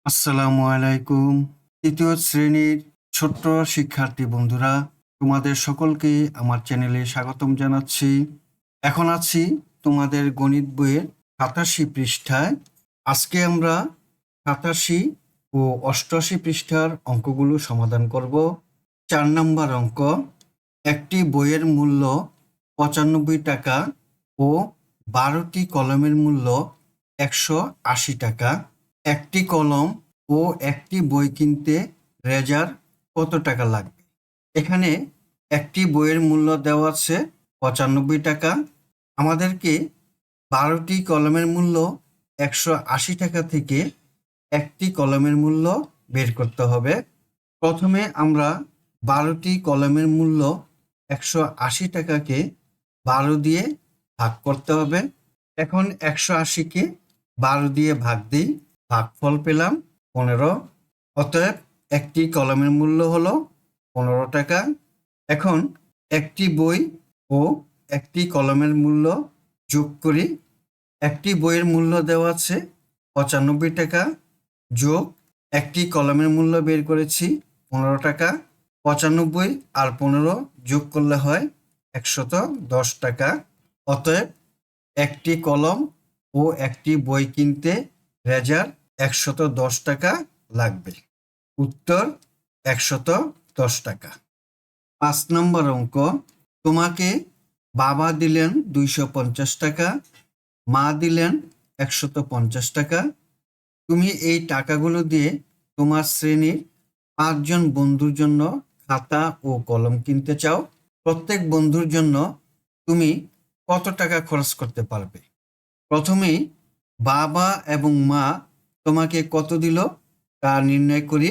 আসসালামু আলাইকুম। তৃতীয় শ্রেণীর ছোট্ট শিক্ষার্থী বন্ধুরা, তোমাদের সকলকে আমার চ্যানেলে স্বাগতম জানাচ্ছি। এখন আছি তোমাদের গণিত বইয়ের ৮৭ পৃষ্ঠায়। আজকে আমরা ৮৭ ও ৮৮ পৃষ্ঠার অঙ্কগুলো সমাধান করব। ৪ নম্বর অঙ্ক, একটি বইয়ের মূল্য ৯৫ টাকা ও ১২টি কলমের মূল্য ১৮০ টাকা। একটি কলম ও একটি বই কিনতে রেজার কত টাকা লাগবে? এখানে একটি বইয়ের মূল্য দেওয়া আছে ৯৫ টাকা। আমাদেরকে ১২টি কলমের মূল্য ১৮০ টাকা থেকে একটি কলমের মূল্য বের করতে হবে। প্রথমে আমরা ১২টি কলমের মূল্য ১৮০ টাকাকে ১২ দিয়ে ভাগ করতে হবে। এখন ১৮০কে ১২ দিয়ে ভাগ দিই, ভাগফল পেলাম ১৫। অতএব একটি কলমের মূল্য হলো ১৫ টাকা। এখন একটি বই ও একটি কলমের মূল্য যোগ করি। একটি বইয়ের মূল্য দেওয়া আছে ৯৫ টাকা, যোগ একটি কলমের মূল্য বের করেছি ১৫ টাকা। ৯৫ আর ১৫ যোগ করলে হয় ১১০ টাকা। অতএব একটি কলম ও একটি বই কিনতে রেজার ১১০ টাকা লাগবে। উত্তর ১১০ টাকা। ৫ নম্বর অঙ্ক, তোমাকে বাবা দিলেন ২৫০ টাকা, মা দিলেন ১৫০ টাকা। তুমি এই টাকাগুলো দিয়ে তোমার শ্রেণীর ৫ জন বন্ধুর জন্য খাতা ও কলম কিনতে চাও। প্রত্যেক বন্ধুর জন্য তুমি কত টাকা খরচ করতে পারবে? প্রথমেই বাবা এবং মা তোমাকে কত দিল তা নির্ণয় করি।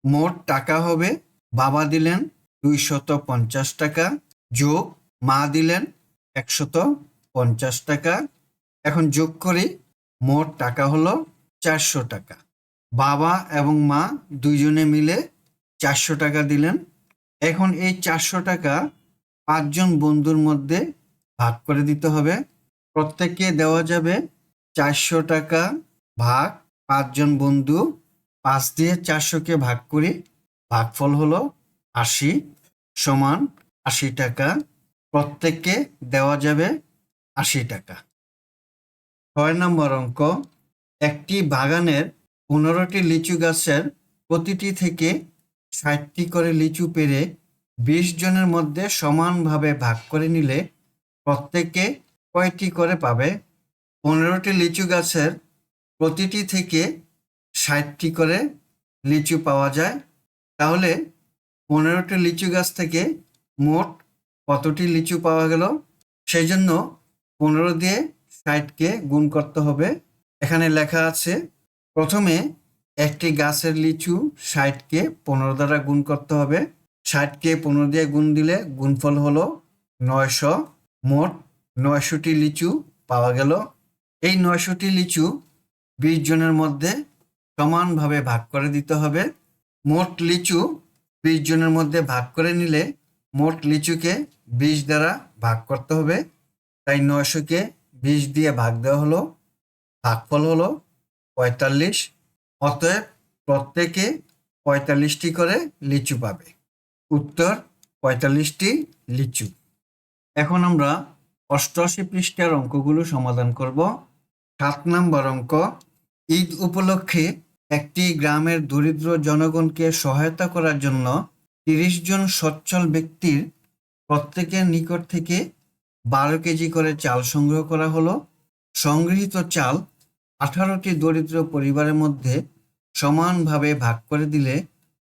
মোট টাকা হবে, বাবা দিলেন ২৫০ টাকা, যোগ মা দিলেন ১৫০ টাকা। এখন যোগ করি, মোট টাকা হলো ৪০০ টাকা। বাবা এবং মা দুইজনে মিলে ৪০০ টাকা দিলেন। এখন এই ৪০০ টাকা ৫ জন বন্ধুর মধ্যে ভাগ করে দিতে হবে। প্রত্যেককে দেওয়া যাবে ৪০০ টাকা ভাগ ৫ জন বন্ধু। ৫ দিয়ে ৪০০কে ভাগ করি, ভাগফল হলো ৮০ সমান ৮০ টাকা। প্রত্যেককে দেওয়া যাবে ৮০ টাকা। ৬ নম্বর অঙ্ক, একটি বাগানের ১৫টি লিচু গাছের প্রতিটি থেকে ৬০টি করে লিচু পেড়ে ২০ জনের মধ্যে সমানভাবে ভাগ করে নিলে প্রত্যেকে কয়টি করে পাবে? ১৫টি লিচু গাছের প্রতিটি থেকে ৬০টি করে লিচু পাওয়া যায়। তাহলে ১৫টি লিচু গাছ থেকে মোট কতটি লিচু পাওয়া গেল? সেই জন্য ১৫ দিয়ে ৬০কে গুণ করতে হবে। এখানে লেখা আছে, প্রথমে একটি গাছের লিচু ৬০কে ১৫ দ্বারা গুণ করতে হবে। ৬০কে ১৫ দিয়ে গুণ দিলে গুণফল হলো ৯০০। মোট ৯০০টি লিচু পাওয়া গেল। এই ৯০০টি লিচু ২০ জনের মধ্যে সমানভাবে ভাগ করে দিতে হবে। মোট লিচু ২০ জনের মধ্যে ভাগ করে নিলে মোট লিচুকে ২০ দ্বারা ভাগ করতে হবে। তাই ৯০০কে ২০ দিয়ে ভাগ দেওয়া হলো, ভাগফল হলো ৪৫। অতএব প্রত্যেকে ৪৫টি করে লিচু পাবে। উত্তর ৪৫টি লিচু। এখন আমরা ৮৮ পৃষ্ঠার অঙ্কগুলো সমাধান করব। ৭ নম্বর অঙ্ক, ঈদ উপলক্ষে একটি গ্রামের দরিদ্র জনগণকে সহায়তা করার জন্য ৩০ জন সচ্ছল ব্যক্তির প্রত্যেকের নিকট থেকে ১২ কেজি করে চাল সংগ্রহ করা হলো। সংগৃহীত চাল ১৮টি দরিদ্র পরিবারের মধ্যে সমানভাবে ভাগ করে দিলে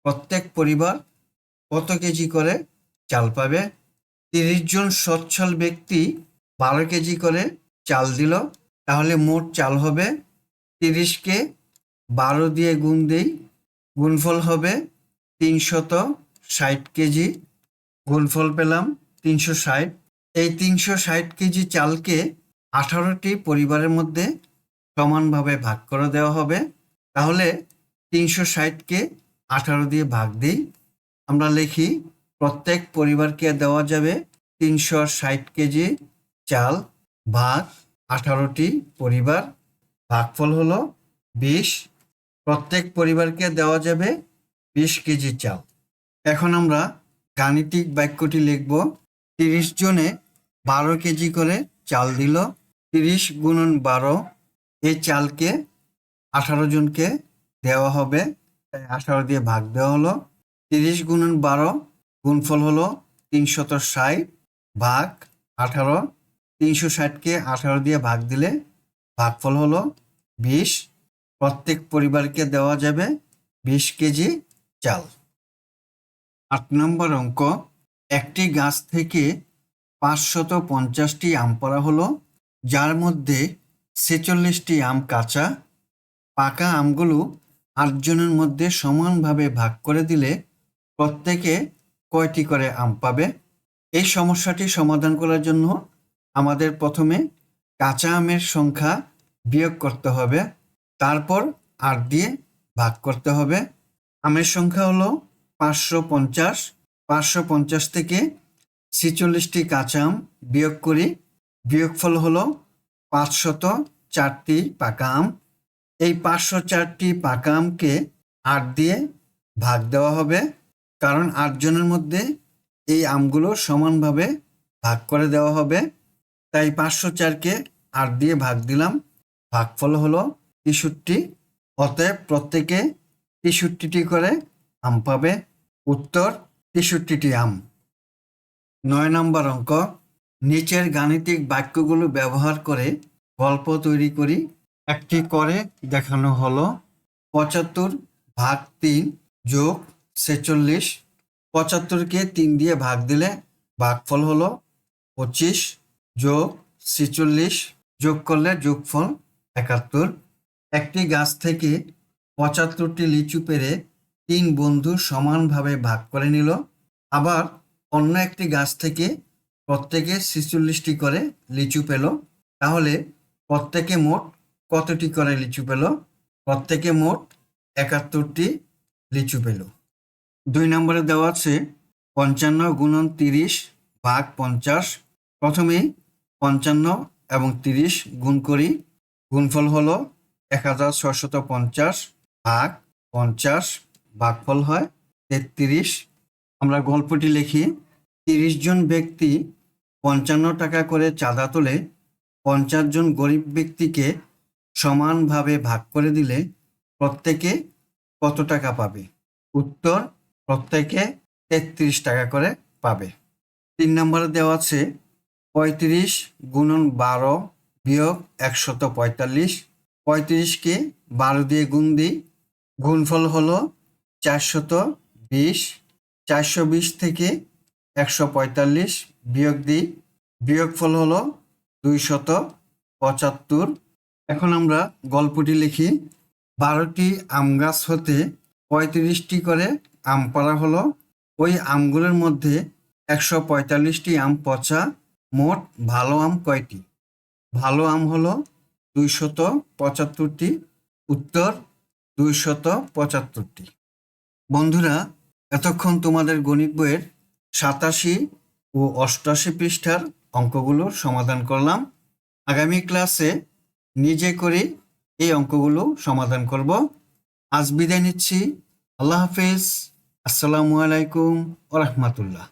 প্রত্যেক পরিবার কত কেজি করে চাল পাবে? ৩০ জন সচ্ছল ব্যক্তি ১২ কেজি করে চাল দিল, তাহলে মোট চাল হবে, ৩০কে ১২ দিয়ে গুণ দিই, গুণফল হবে ৩৬০ কেজি। গুণফল পেলাম ৩৬০। এই ৩৬০ কেজি চালকে ১৮টি পরিবারের মধ্যে সমানভাবে ভাগ করে দেওয়া হবে। তাহলে ৩৬০কে ১৮ দিয়ে ভাগ দিই। আমরা লিখি, প্রত্যেক পরিবারকে দেওয়া যাবে ৩৬০ কেজি চাল ভাগ ১৮টি পরিবার, ভাগফল হলো ২০। প্রত্যেক পরিবারকে দেওয়া যাবে 20 কেজি চাল। এখন আমরা গাণিতিক বাক্যটি লিখব। 30 জনে 12 কেজি করে চাল দিল। 30 গুণন 12, এই চালকে 18 জনকে দেওয়া হবে, তাই 18 দিয়ে ভাগ দেওয়া হলো। 30 গুণন 12 গুণফল হলো 360 ভাগ 18। 360কে 18 দিয়ে ভাগ দিলে ভাগফল হলো 20। প্রত্যেক পরিবারকে দেওয়া যাবে 20 কেজি চাল। 8 নম্বর অঙ্ক, একটি গাছ থেকে 550টি আম পাড়া হলো, যার মধ্যে 46টি আম কাঁচা। পাকা আমগুলো 8 জনের মধ্যে সমানভাবে ভাগ করে দিলে প্রত্যেকে কয়টি করে আম পাবে? এই সমস্যাটি সমাধান করার জন্য আমাদের প্রথমে কাঁচা আমের সংখ্যা বিয়োগ করতে হবে, তারপর 8 দিয়ে ভাগ করতে হবে। আমের সংখ্যা হলো 550। 550 থেকে 46টি কাঁচা আম বিয়োগ করি, বিয়োগফল হলো 504টি পাকা আম। এই 504টি পাকা আমকে 8 দিয়ে ভাগ দেওয়া হবে, কারণ 8 জনের মধ্যে এই আমগুলো সমানভাবে ভাগ করে দেওয়া হবে, তাই 504কে 8 দিয়ে ভাগ দিলাম, ভাগফল হলো 63। অতএব প্রত্যেকে 63টি করে আম পাবে। উত্তর 63টি আম। 9 নম্বর অঙ্ক, নিচের গাণিতিক বাক্যগুলো ব্যবহার করে গল্প তৈরি করি। একটি করে দেখানো হলো 75 ভাগ 3 যোগ 46। 75কে 3 দিয়ে ভাগ দিলে ভাগফল হলো 25 যোগ 46, যোগ করলে যোগফল 71। একটি গাছ থেকে 75টি লিচু পেড়ে 3 বন্ধু সমানভাবে ভাগ করে নিল। আবার অন্য একটি গাছ থেকে প্রত্যেকে 46টি করে লিচু পেল। তাহলে প্রত্যেকে মোট কতটি করে লিচু পেল? প্রত্যেকে মোট 71টি লিচু পেল। 2 নম্বরে দেওয়া আছে 55 গুণন 30 ভাগ 50। প্রথমে 55 এবং 30 গুণ করি, গুণফল হলো 1650 ভাগ 50, ভাগফল হয় 33। আমরা গল্পটি লিখি। 30 জন ব্যক্তি 55 টাকা করে চাঁদা তোলে। 50 জন গরিব ব্যক্তিকে সমানভাবে ভাগ করে দিলে প্রত্যেকে কত টাকা পাবে? উত্তর, প্রত্যেকে 33 টাকা করে পাবে। 3 নম্বরে দেওয়া আছে 35 গুণন 12 বিয়োগ 145। 35কে 12 দিয়ে গুণ দিই, গুণফল হলো 420। 420 থেকে 145 বিয়োগ দিই, বিয়োগফল হলো 275। এখন আমরা গল্পটি লিখি। 12টি আম গাছ হতে 35টি করে আম পাড়া হলো। ওই আমগুলোর মধ্যে 145টি আম পচা। মোট ভালো আম কয়টি? ভালো আম হলো 275টি। উত্তর 275টি। বন্ধুরা, এতক্ষণ তোমাদের গণিত বইয়ের 87 ও 88 পৃষ্ঠার অঙ্কগুলো সমাধান করলাম। আগামী ক্লাসে নিজে করে এই অঙ্কগুলো সমাধান করব। আজ বিদায় নিচ্ছি। আল্লাহ হাফেজ। আসসালামু আলাইকুম ওয়া রাহমাতুল্লাহ।